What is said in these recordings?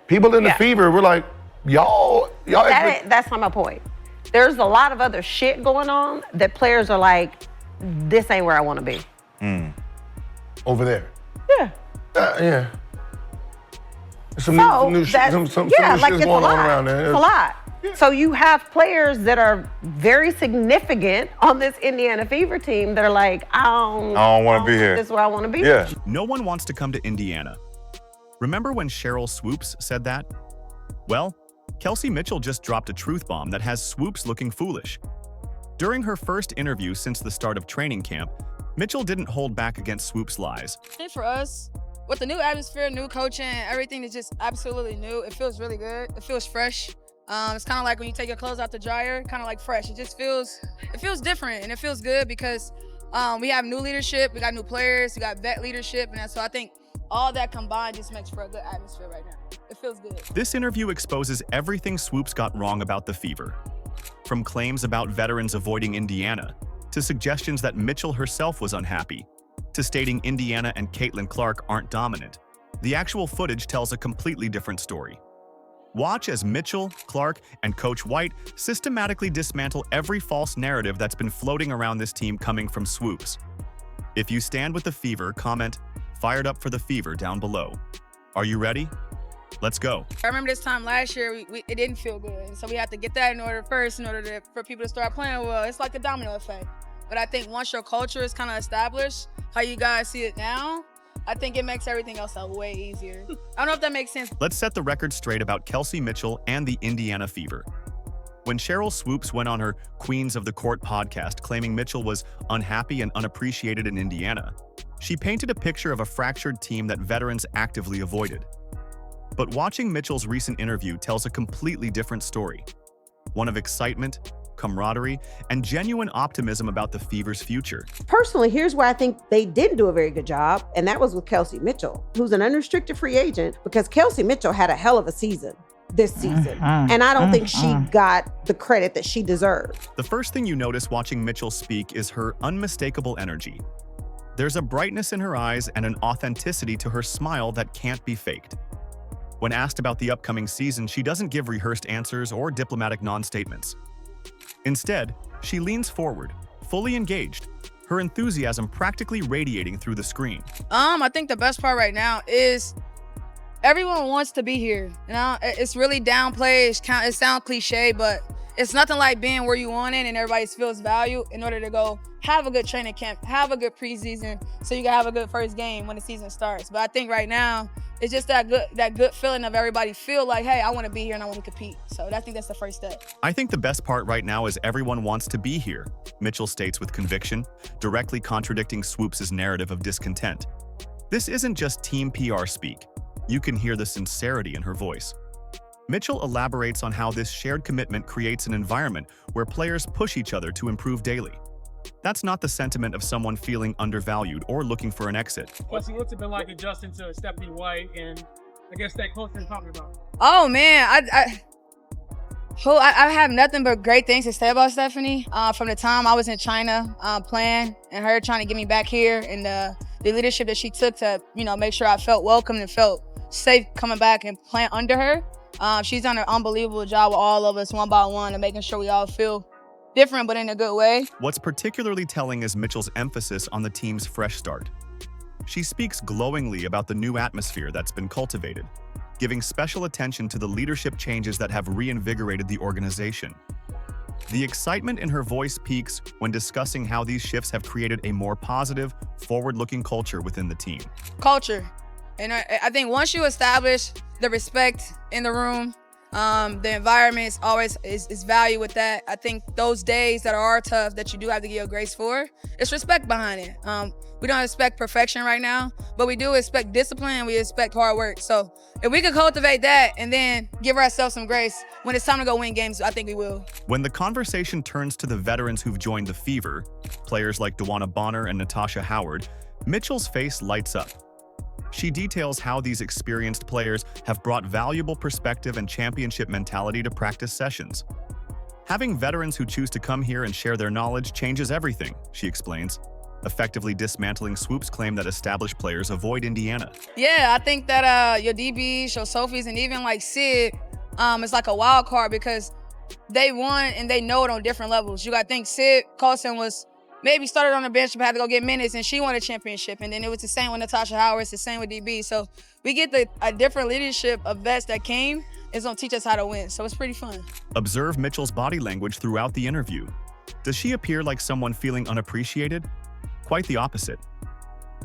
People in the Fever were like, y'all. That's not my point. There's a lot of other shit going on that players are like, this ain't where I want to be. Over there. Yeah. Yeah. Some new it's shit's going on around there. It's a lot. Yeah. So you have players that are very significant on this Indiana Fever team that are like, I don't want to be here. This is where I want to be. Yeah. No one wants to come to Indiana. Remember when Sheryl Swoopes said that? Well, Kelsey Mitchell just dropped a truth bomb that has Swoopes looking foolish. During her first interview since the start of training camp, Mitchell didn't hold back against Swoopes' lies. For us, with the new atmosphere, new coaching, everything is just absolutely new. It feels really good. It feels fresh. It's kind of like when you take your clothes out the dryer, kind of like fresh. It feels different, and it feels good because we have new leadership, we got new players, we got vet leadership, and so I think all that combined just makes for a good atmosphere right now. It feels good. This interview exposes everything Swoopes got wrong about the Fever. From claims about veterans avoiding Indiana, to suggestions that Mitchell herself was unhappy, to stating Indiana and Caitlin Clark aren't dominant. The actual footage tells a completely different story. Watch as Mitchell, Clark, and Coach White systematically dismantle every false narrative that's been floating around this team coming from Swoopes. If you stand with the Fever, comment, "Fired up for the Fever" down below. Are you ready? Let's go. I remember this time last year, it didn't feel good. So we had to get that in order for people to start playing well. It's like a domino effect. But I think once your culture is kind of established, how you guys see it now, I think it makes everything else way easier. I don't know if that makes sense. Let's set the record straight about Kelsey Mitchell and the Indiana Fever. When Sheryl Swoopes went on her Queens of the Court podcast claiming Mitchell was unhappy and unappreciated in Indiana, she painted a picture of a fractured team that veterans actively avoided. But watching Mitchell's recent interview tells a completely different story. One of excitement, camaraderie, and genuine optimism about the Fever's future. Personally, here's where I think they didn't do a very good job, and that was with Kelsey Mitchell, who's an unrestricted free agent, because Kelsey Mitchell had a hell of a season this season, and I don't think she got the credit that she deserved. The first thing you notice watching Mitchell speak is her unmistakable energy. There's a brightness in her eyes and an authenticity to her smile that can't be faked. When asked about the upcoming season, she doesn't give rehearsed answers or diplomatic non-statements. Instead, she leans forward, fully engaged, her enthusiasm practically radiating through the screen. I think the best part right now is everyone wants to be here. You know, it's really downplayed. It sounds cliche, but it's nothing like being where you want it and everybody feels value in order to go have a good training camp, have a good preseason, so you can have a good first game when the season starts. But I think right now, it's just that good feeling of everybody feel like, hey, I want to be here and I want to compete. So I think that's the first step. I think the best part right now is everyone wants to be here, Mitchell states with conviction, directly contradicting Swoopes' narrative of discontent. This isn't just team PR speak. You can hear the sincerity in her voice. Mitchell elaborates on how this shared commitment creates an environment where players push each other to improve daily. That's not the sentiment of someone feeling undervalued or looking for an exit. What's it been like adjusting to Stephanie White and I guess that culture you're talking about? Oh man, I have nothing but great things to say about Stephanie. From the time I was in China playing and her trying to get me back here, and the leadership that she took to make sure I felt welcome and felt safe coming back and playing under her. She's done an unbelievable job with all of us one by one and making sure we all feel different, but in a good way. What's particularly telling is Mitchell's emphasis on the team's fresh start. She speaks glowingly about the new atmosphere that's been cultivated, giving special attention to the leadership changes that have reinvigorated the organization. The excitement in her voice peaks when discussing how these shifts have created a more positive, forward-looking culture within the team. Culture. And I think once you establish the respect in the room, the environment is always is value with that. I think those days that are tough that you do have to give grace for, it's respect behind it. We don't expect perfection right now, but we do expect discipline and we expect hard work. So if we could cultivate that and then give ourselves some grace when it's time to go win games, I think we will. When the conversation turns to the veterans who've joined the Fever, players like Dewana Bonner and Natasha Howard, Mitchell's face lights up. She details how these experienced players have brought valuable perspective and championship mentality to practice sessions. Having veterans who choose to come here and share their knowledge changes everything, she explains. effectively dismantling Swoopes' claim that established players avoid Indiana. Yeah, I think that your DBs, your Sophies, and even like Sid, it's like a wild card because they won and they know it on different levels. You got to think Sid Colson was maybe started on the bench but had to go get minutes, and she won a championship. And then it was the same with Natasha Howard. It's the same with DB. So we get a different leadership of vets that came. It's going to teach us how to win. So it's pretty fun. Observe Mitchell's body language throughout the interview. Does she appear like someone feeling unappreciated? Quite the opposite.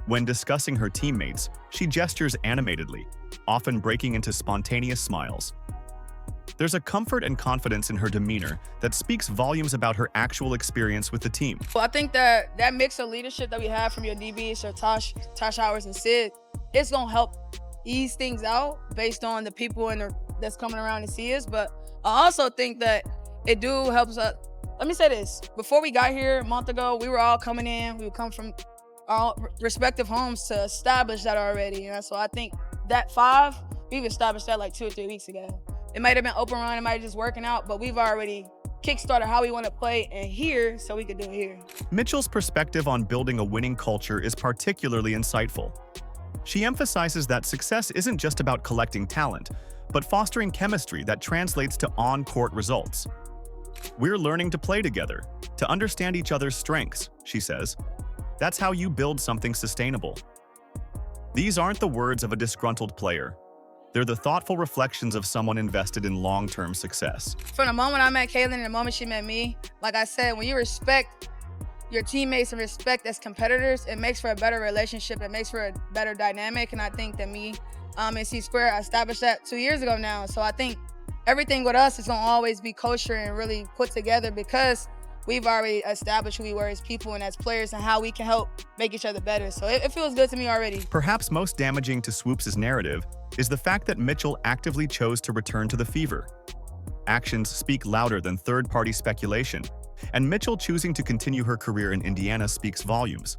When discussing her teammates, she gestures animatedly, often breaking into spontaneous smiles. There's a comfort and confidence in her demeanor that speaks volumes about her actual experience with the team. Well, I think that mix of leadership that we have from your DBs, so Tosh Howard, and Sid, it's going to help ease things out based on the people that's coming around to see us. But I also think that it do helps us. Let me say this. Before we got here a month ago, we were all coming in. We would come from our respective homes to establish that already. And so I think that 5, we've established that like 2 or 3 weeks ago. It might have been open run, it might have just working out, but we've already kickstarted how we want to play and here so we could do it here. Mitchell's perspective on building a winning culture is particularly insightful. She emphasizes that success isn't just about collecting talent, but fostering chemistry that translates to on-court results. We're learning to play together, to understand each other's strengths, she says. That's how you build something sustainable. These aren't the words of a disgruntled player. They're the thoughtful reflections of someone invested in long-term success. From the moment I met Caitlin and the moment she met me, like I said, when you respect your teammates and respect as competitors, it makes for a better relationship. It makes for a better dynamic. And I think that me and C-Square established that 2 years ago now. So I think everything with us is going to always be kosher and really put together because we've already established who we were as people and as players and how we can help make each other better. So it feels good to me already. Perhaps most damaging to Swoopes' narrative is the fact that Mitchell actively chose to return to the Fever. Actions speak louder than third-party speculation, and Mitchell choosing to continue her career in Indiana speaks volumes.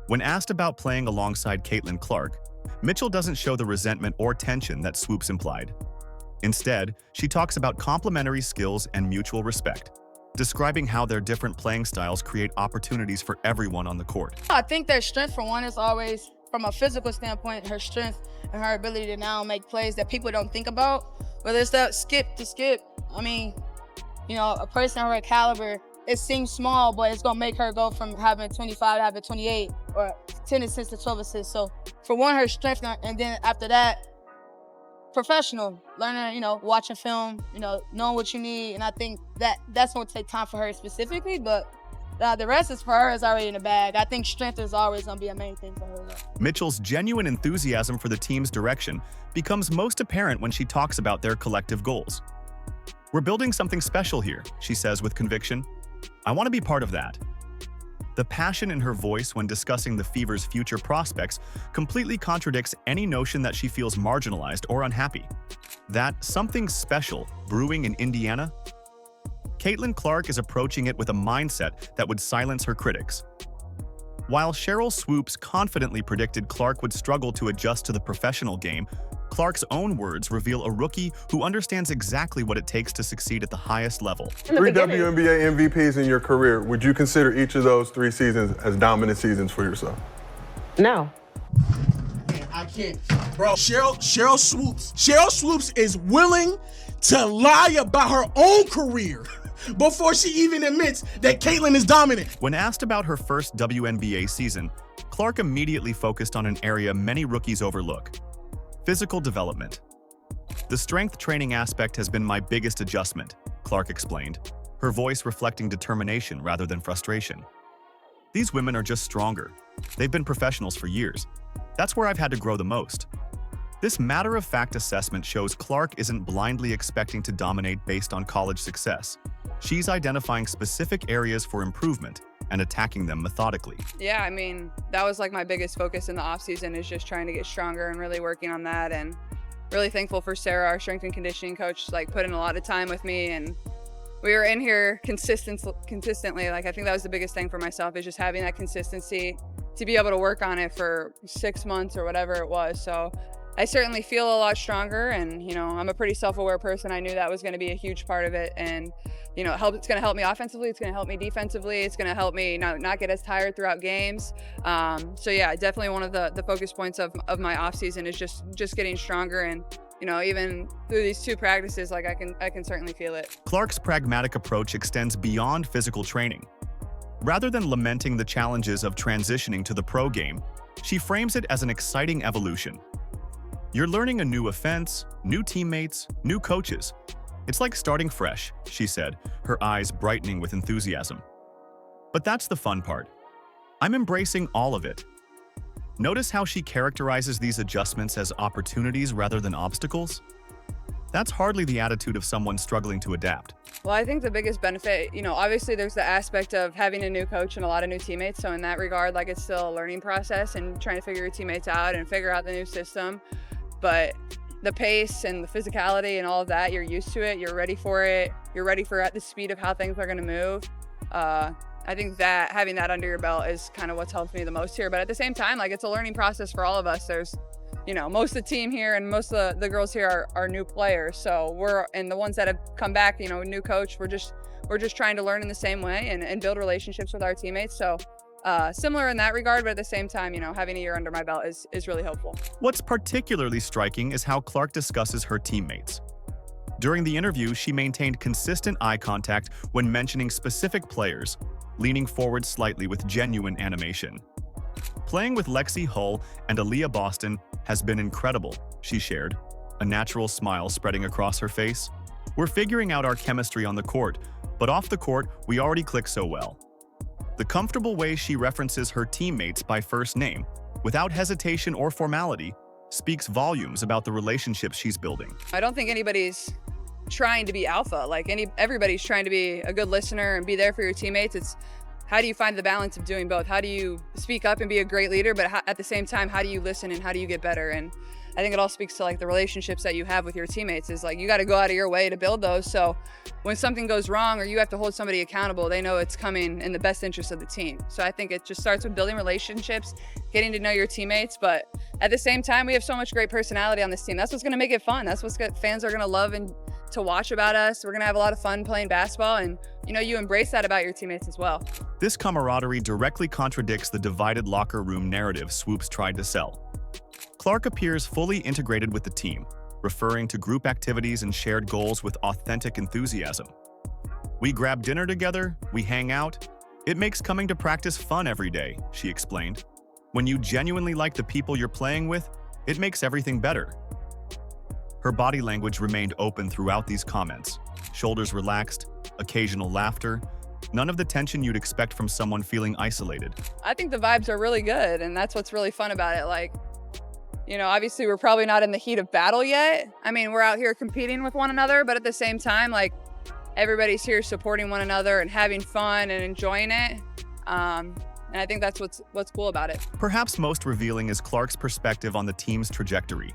When asked about playing alongside Caitlin Clark, Mitchell doesn't show the resentment or tension that Swoopes implied. Instead, she talks about complementary skills and mutual respect, describing how their different playing styles create opportunities for everyone on the court. I think their strength, for one, is always, from a physical standpoint, her strength and her ability to now make plays that people don't think about. Whether it's that skip to skip, I mean, you know, a person of her caliber, it seems small, but it's going to make her go from having 25 to having 28 or 10 assists to 12 assists. So for one, her strength, and then after that, professional, learning, you know, watching film, you know, knowing what you need. And I think that's going to take time for her specifically, but the rest is for her is already in the bag. I think strength is always going to be a main thing for her. Mitchell's genuine enthusiasm for the team's direction becomes most apparent when she talks about their collective goals. "We're building something special here," she says with conviction. "I want to be part of that." The passion in her voice when discussing the Fever's future prospects completely contradicts any notion that she feels marginalized or unhappy. That something special brewing in Indiana? Caitlin Clark is approaching it with a mindset that would silence her critics. While Sheryl Swoopes confidently predicted Clark would struggle to adjust to the professional game, Clark's own words reveal a rookie who understands exactly what it takes to succeed at the highest level. 3 WNBA MVPs in your career. Would you consider each of those 3 seasons as dominant seasons for yourself? No. I can't. Bro, Sheryl Swoopes is willing to lie about her own career before she even admits that Caitlin is dominant. When asked about her first WNBA season, Clark immediately focused on an area many rookies overlook: physical development. "The strength training aspect has been my biggest adjustment," Clark explained, her voice reflecting determination rather than frustration. "These women are just stronger. They've been professionals for years. That's where I've had to grow the most." This matter-of-fact assessment shows Clark isn't blindly expecting to dominate based on college success. She's identifying specific areas for improvement and attacking them methodically. Yeah, I mean, that was like my biggest focus in the offseason, is just trying to get stronger and really working on that. And really thankful for Sarah, our strength and conditioning coach, like put in a lot of time with me, and we were in here consistently. Like, I think that was the biggest thing for myself, is just having that consistency to be able to work on it for 6 months or whatever it was. So I certainly feel a lot stronger, and I'm a pretty self-aware person. I knew that was going to be a huge part of it, and it's going to help me offensively. It's going to help me defensively. It's going to help me not get as tired throughout games. So yeah, definitely one of the focus points of my off season is just getting stronger, and even through these 2 practices, like I can certainly feel it. Clark's pragmatic approach extends beyond physical training. Rather than lamenting the challenges of transitioning to the pro game, she frames it as an exciting evolution. You're learning a new offense, new teammates, new coaches. It's like starting fresh, she said, her eyes brightening with enthusiasm. But that's the fun part. I'm embracing all of it. Notice how she characterizes these adjustments as opportunities rather than obstacles? That's hardly the attitude of someone struggling to adapt. Well, I think the biggest benefit, obviously there's the aspect of having a new coach and a lot of new teammates. So in that regard, like, it's still a learning process and trying to figure your teammates out and figure out the new system. But the pace and the physicality and all of that, you're used to it, you're ready for it, you're ready for at the speed of how things are going to move. I think that having that under your belt is kind of what's helped me the most here. But at the same time, like, it's a learning process for all of us. There's, most of the team here and most of the girls here are new players. So and the ones that have come back, new coach, we're just trying to learn in the same way and build relationships with our teammates. So similar in that regard, but at the same time, having a year under my belt is really helpful. What's particularly striking is how Clark discusses her teammates. During the interview, she maintained consistent eye contact when mentioning specific players, leaning forward slightly with genuine animation. Playing with Lexi Hull and Aaliyah Boston has been incredible, she shared, a natural smile spreading across her face. We're figuring out our chemistry on the court, but off the court, we already click so well. The comfortable way she references her teammates by first name, without hesitation or formality, speaks volumes about the relationships she's building. I don't think anybody's trying to be alpha. Like, everybody's trying to be a good listener and be there for your teammates. It's how do you find the balance of doing both? How do you speak up and be a great leader, but at the same time, how do you listen and how do you get better? And I think it all speaks to, like, the relationships that you have with your teammates. Is like, you got to go out of your way to build those. So when something goes wrong or you have to hold somebody accountable, they know it's coming in the best interest of the team. So I think it just starts with building relationships, getting to know your teammates. But at the same time, we have so much great personality on this team. That's what's going to make it fun. That's what fans are going to love and to watch about us. We're going to have a lot of fun playing basketball, and you embrace that about your teammates as well. This camaraderie directly contradicts the divided locker room narrative Swoopes tried to sell. Clark appears fully integrated with the team, referring to group activities and shared goals with authentic enthusiasm. We grab dinner together, we hang out. It makes coming to practice fun every day, she explained. When you genuinely like the people you're playing with, it makes everything better. Her body language remained open throughout these comments. Shoulders relaxed, occasional laughter, none of the tension you'd expect from someone feeling isolated. I think the vibes are really good, and that's what's really fun about it. Like, obviously we're probably not in the heat of battle yet. I mean, we're out here competing with one another, but at the same time, like, everybody's here supporting one another and having fun and enjoying it. And I think that's what's cool about it. Perhaps most revealing is Clark's perspective on the team's trajectory.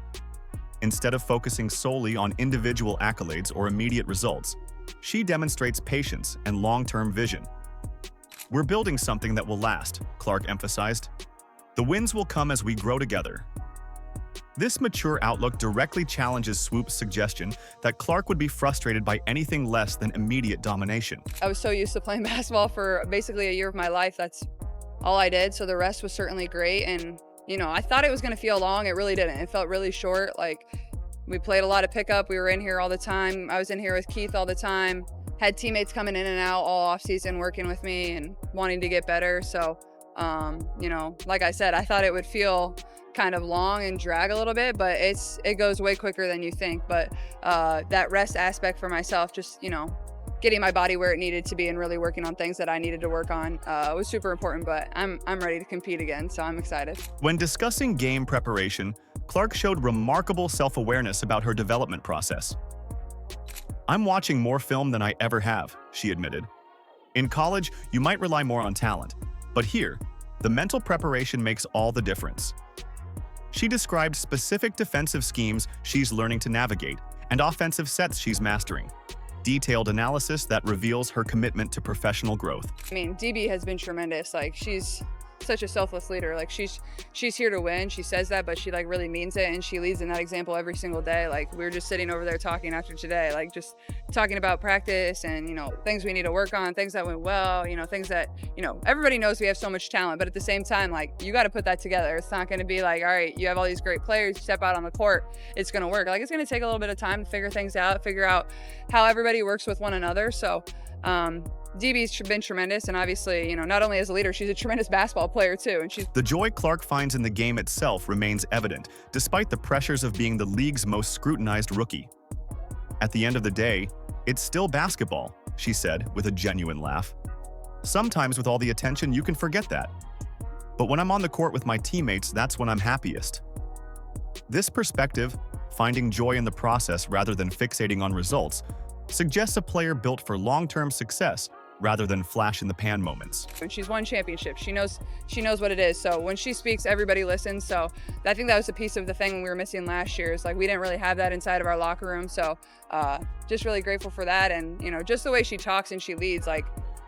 Instead of focusing solely on individual accolades or immediate results, she demonstrates patience and long-term vision. We're building something that will last, Clark emphasized. The wins will come as we grow together. This mature outlook directly challenges Swoopes' suggestion that Clark would be frustrated by anything less than immediate domination. I was so used to playing basketball for basically a year of my life. That's all I did, so the rest was certainly great. And I thought it was going to feel long. It really didn't. It felt really short. Like, we played a lot of pickup. We were in here all the time. I was in here with Keith all the time. Had teammates coming in and out all off season working with me and wanting to get better. So, like I said, I thought it would feel kind of long and drag a little bit, but it goes way quicker than you think. But that rest aspect for myself, just, getting my body where it needed to be and really working on things that I needed to work on was super important. But I'm ready to compete again, so I'm excited. When discussing game preparation, Clark showed remarkable self-awareness about her development process. I'm watching more film than I ever have, she admitted. In college, you might rely more on talent, but here, the mental preparation makes all the difference. She described specific defensive schemes she's learning to navigate and offensive sets she's mastering. Detailed analysis that reveals her commitment to professional growth. I mean, DB has been tremendous. Like, she's such a selfless leader. Like she's here to win. She says that, but she like really means it, and she leads in that example every single day. Like we were just sitting over there talking after today, like just talking about practice and, you know, things we need to work on, things that went well, you know, things that, you know, everybody knows we have so much talent, but at the same time, like you got to put that together. It's not going to be like, all right, you have all these great players, you step out on the court, it's going to work. Like it's going to take a little bit of time to figure things out, figure out how everybody works with one another. So DB's been tremendous, and obviously, you know, not only as a leader, she's a tremendous basketball player too. And she's The joy Clark finds in the game itself remains evident, despite the pressures of being the league's most scrutinized rookie. At the end of the day, it's still basketball, she said with a genuine laugh. Sometimes with all the attention, you can forget that. But when I'm on the court with my teammates, that's when I'm happiest. This perspective, finding joy in the process rather than fixating on results, suggests a player built for long-term success rather than flash-in-the-pan moments. and she's won championships. She knows what it is. So when she speaks, everybody listens. So I think that was a piece of the thing we were missing last year. Is like we didn't really have that inside of our locker room. So just really grateful for that. And you know, just the way she talks and she leads. Like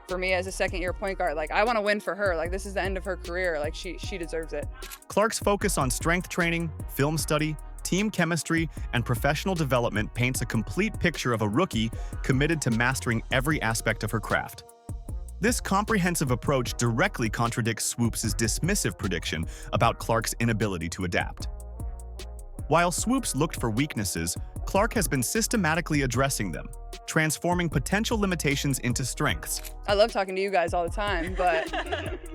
for me as a second-year point guard, like I want to win for her. Like this is the end of her career. Like she deserves it. Clark's focus on strength training, film study, team chemistry, and professional development paints a complete picture of a rookie committed to mastering every aspect of her craft. This comprehensive approach directly contradicts Swoopes' dismissive prediction about Clark's inability to adapt. While Swoopes looked for weaknesses, Clark has been systematically addressing them, transforming potential limitations into strengths. I love talking to you guys all the time, but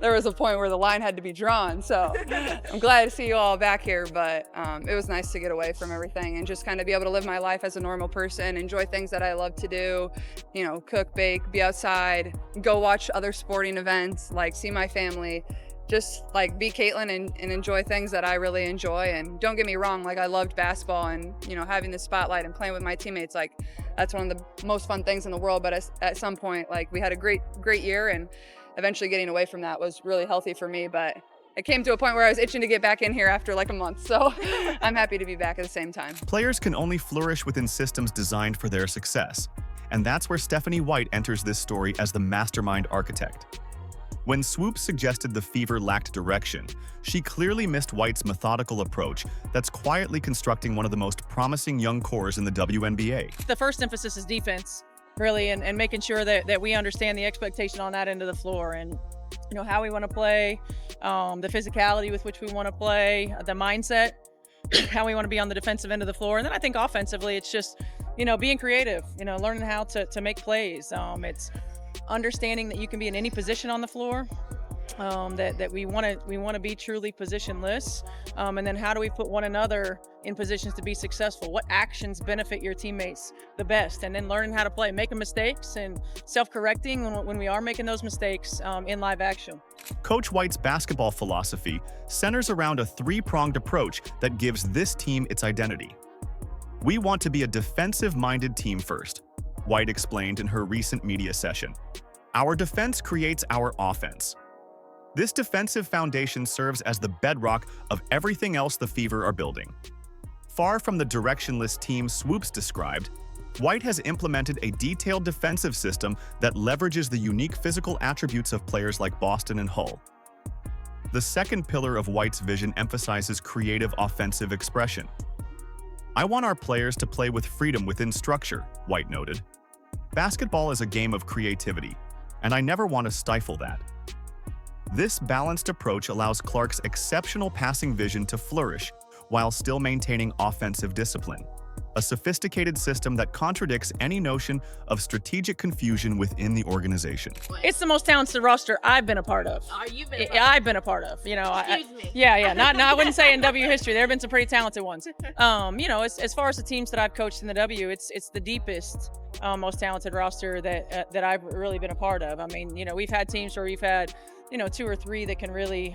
there was a point where the line had to be drawn. So I'm glad to see you all back here, but it was nice to get away from everything and just kind of be able to live my life as a normal person, enjoy things that I love to do, you know, cook, bake, be outside, go watch other sporting events, like see my family. Just like be Caitlin and enjoy things that I really enjoy. And don't get me wrong, like I loved basketball and, you know, having the spotlight and playing with my teammates, like that's one of the most fun things in the world. But at some point, like we had a great year, and eventually getting away from that was really healthy for me. But it came to a point where I was itching to get back in here after like a month. So I'm happy to be back at the same time. Players can only flourish within systems designed for their success. And that's where Stephanie White enters this story as the mastermind architect. When Swoopes suggested the Fever lacked direction, she clearly missed White's methodical approach that's quietly constructing one of the most promising young cores in the WNBA. The first emphasis is defense, really, and making sure that we understand the expectation on that end of the floor and, you know, how we want to play, the physicality with which we want to play, the mindset, how we want to be on the defensive end of the floor. And then I think offensively, it's just, you know, being creative, you know, learning how to make plays. It's understanding that you can be in any position on the floor, that we want to be truly positionless, and then how do we put one another in positions to be successful? What actions benefit your teammates the best? And then learning how to play, making mistakes and self-correcting when we are making those mistakes in live action. Coach White's basketball philosophy centers around a three-pronged approach that gives this team its identity. We want to be a defensive-minded team first, White explained in her recent media session. Our defense creates our offense. This defensive foundation serves as the bedrock of everything else the Fever are building. Far from the directionless team Swoopes described, White has implemented a detailed defensive system that leverages the unique physical attributes of players like Boston and Hull. The second pillar of White's vision emphasizes creative offensive expression. I want our players to play with freedom within structure, White noted. Basketball is a game of creativity, and I never want to stifle that. This balanced approach allows Clark's exceptional passing vision to flourish while still maintaining offensive discipline, a sophisticated system that contradicts any notion of strategic confusion within the organization. It's the most talented roster I've been a part of. Oh, you've been a part I've been a part of. You know, Excuse me. Yeah. Not I wouldn't say in W history. There have been some pretty talented ones. You know, as far as the teams that I've coached in the W, it's the deepest, most talented roster that I've really been a part of. I mean, you know, we've had teams where we've had, you know, 2 or 3 that can really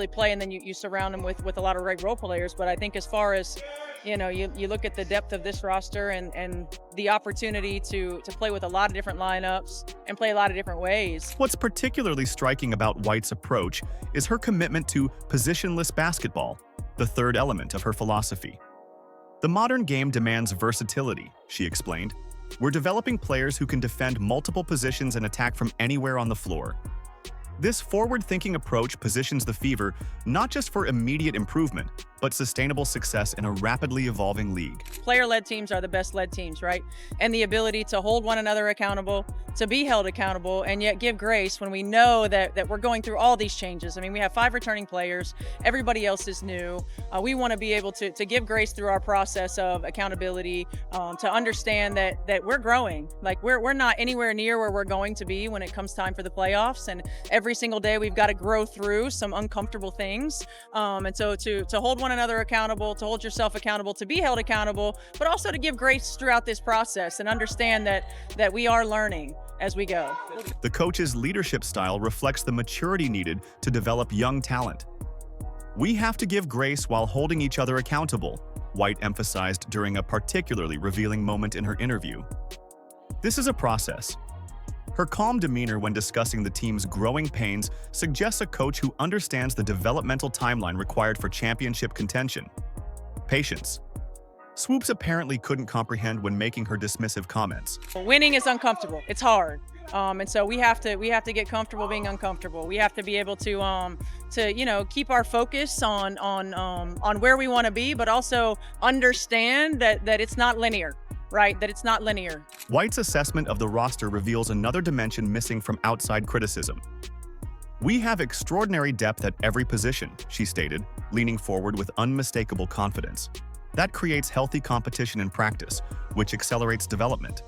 play, and then you surround them with a lot of great role players. But I think as far as, you know, you look at the depth of this roster and the opportunity to play with a lot of different lineups and play a lot of different ways. What's particularly striking about White's approach is her commitment to positionless basketball, the third element of her philosophy. The modern game demands versatility, she explained. We're developing players who can defend multiple positions and attack from anywhere on the floor. This forward-thinking approach positions the Fever not just for immediate improvement, but sustainable success in a rapidly evolving league. Player-led teams are the best-led teams, right? And the ability to hold one another accountable, to be held accountable, and yet give grace when we know that we're going through all these changes. I mean, we have 5 returning players. Everybody else is new. We want to be able to give grace through our process of accountability, to understand that we're growing. Like, we're not anywhere near where we're going to be when it comes time for the playoffs. And every single day we've got to grow through some uncomfortable things. And so to hold one another accountable, to hold yourself accountable, to be held accountable, but also to give grace throughout this process and understand that we are learning as we go. The coach's leadership style reflects the maturity needed to develop young talent. We have to give grace while holding each other accountable, White emphasized during a particularly revealing moment in her interview. This is a process. Her calm demeanor when discussing the team's growing pains suggests a coach who understands the developmental timeline required for championship contention. Patience. Swoopes apparently couldn't comprehend when making her dismissive comments. Winning is uncomfortable. It's hard. And so we have to get comfortable being uncomfortable. We have to be able to keep our focus on where we want to be, but also understand that it's not linear. Right, that it's not linear. White's assessment of the roster reveals another dimension missing from outside criticism. We have extraordinary depth at every position, she stated, leaning forward with unmistakable confidence. That creates healthy competition in practice, which accelerates development.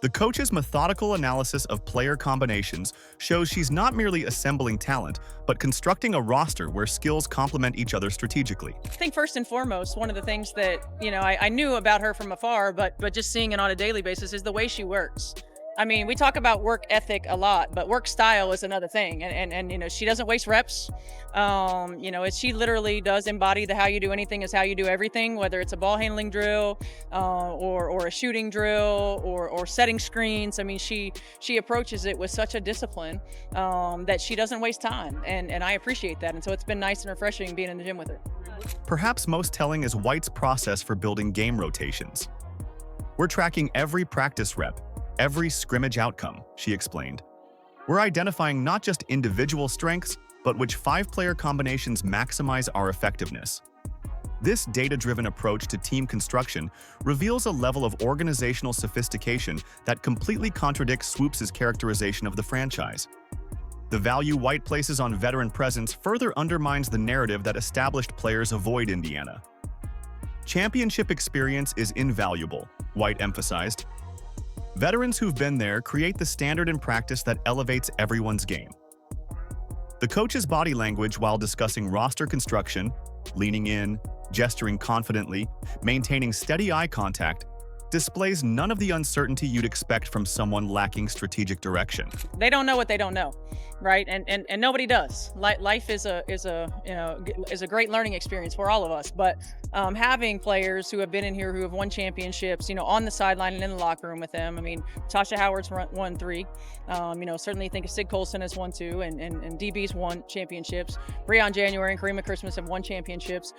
The coach's methodical analysis of player combinations shows she's not merely assembling talent, but constructing a roster where skills complement each other strategically. I think first and foremost, one of the things that I knew about her from afar, but just seeing it on a daily basis is the way she works. I mean, we talk about work ethic a lot, but work style is another thing. And she doesn't waste reps. She literally does embody the how you do anything is how you do everything, whether it's a ball handling drill or a shooting drill or setting screens. I mean, she approaches it with such a discipline that she doesn't waste time. And I appreciate that. And so it's been nice and refreshing being in the gym with her. Perhaps most telling is White's process for building game rotations. We're tracking every practice rep, every scrimmage outcome, she explained. We're identifying not just individual strengths, but which 5-player combinations maximize our effectiveness. This data-driven approach to team construction reveals a level of organizational sophistication that completely contradicts Swoopes' characterization of the franchise. The value White places on veteran presence further undermines the narrative that established players avoid Indiana. Championship experience is invaluable, White emphasized. Veterans who've been there create the standard in practice that elevates everyone's game. The coach's body language while discussing roster construction, leaning in, gesturing confidently, maintaining steady eye contact, displays none of the uncertainty you'd expect from someone lacking strategic direction. They don't know what they don't know, right? And nobody does. Life is a great learning experience for all of us. But having players who have been in here who have won championships, on the sideline and in the locker room with them. I mean, Tasha Howard's won 3. Certainly think of Sid Colson has won 2, and DB's won championships. Breon January and Karima Christmas have won championships.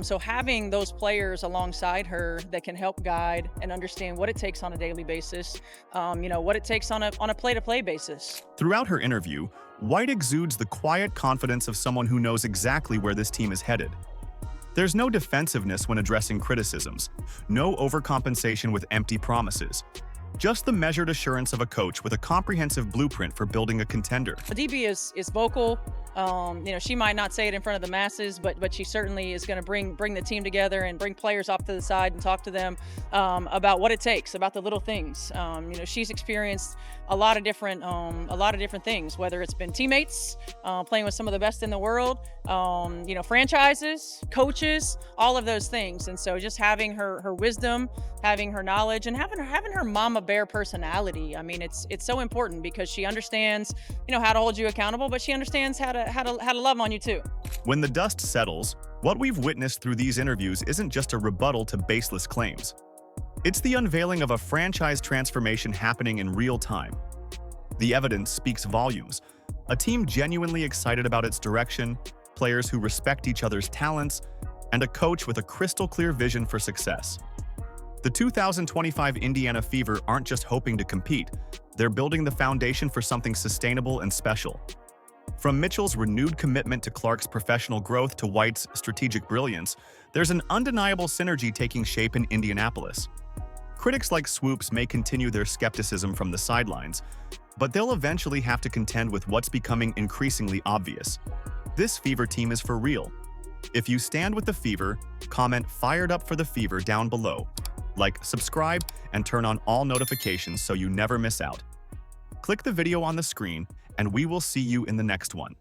So having those players alongside her that can help guide and understand what it takes on a daily basis, what it takes on a play-to-play basis. Throughout her interview, White exudes the quiet confidence of someone who knows exactly where this team is headed. There's no defensiveness when addressing criticisms, no overcompensation with empty promises. Just the measured assurance of a coach with a comprehensive blueprint for building a contender. The DB is vocal. She might not say it in front of the masses, but she certainly is going to bring the team together and bring players off to the side and talk to them about what it takes, about the little things. She's experienced a lot of different things, whether it's been teammates, playing with some of the best in the world, franchises, coaches, all of those things. And so just having her wisdom, having her knowledge, and having her mama bear personality. I mean, it's so important because she understands, how to hold you accountable, but she understands how to love on you too. When the dust settles, what we've witnessed through these interviews isn't just a rebuttal to baseless claims. It's the unveiling of a franchise transformation happening in real time. The evidence speaks volumes. A team genuinely excited about its direction, players who respect each other's talents, and a coach with a crystal-clear vision for success. The 2025 Indiana Fever aren't just hoping to compete, they're building the foundation for something sustainable and special. From Mitchell's renewed commitment to Clark's professional growth to White's strategic brilliance, there's an undeniable synergy taking shape in Indianapolis. Critics like Swoopes may continue their skepticism from the sidelines, but they'll eventually have to contend with what's becoming increasingly obvious. This Fever team is for real. If you stand with the Fever, comment "Fired Up for the Fever" down below. Like, subscribe, and turn on all notifications so you never miss out. Click the video on the screen, and we will see you in the next one.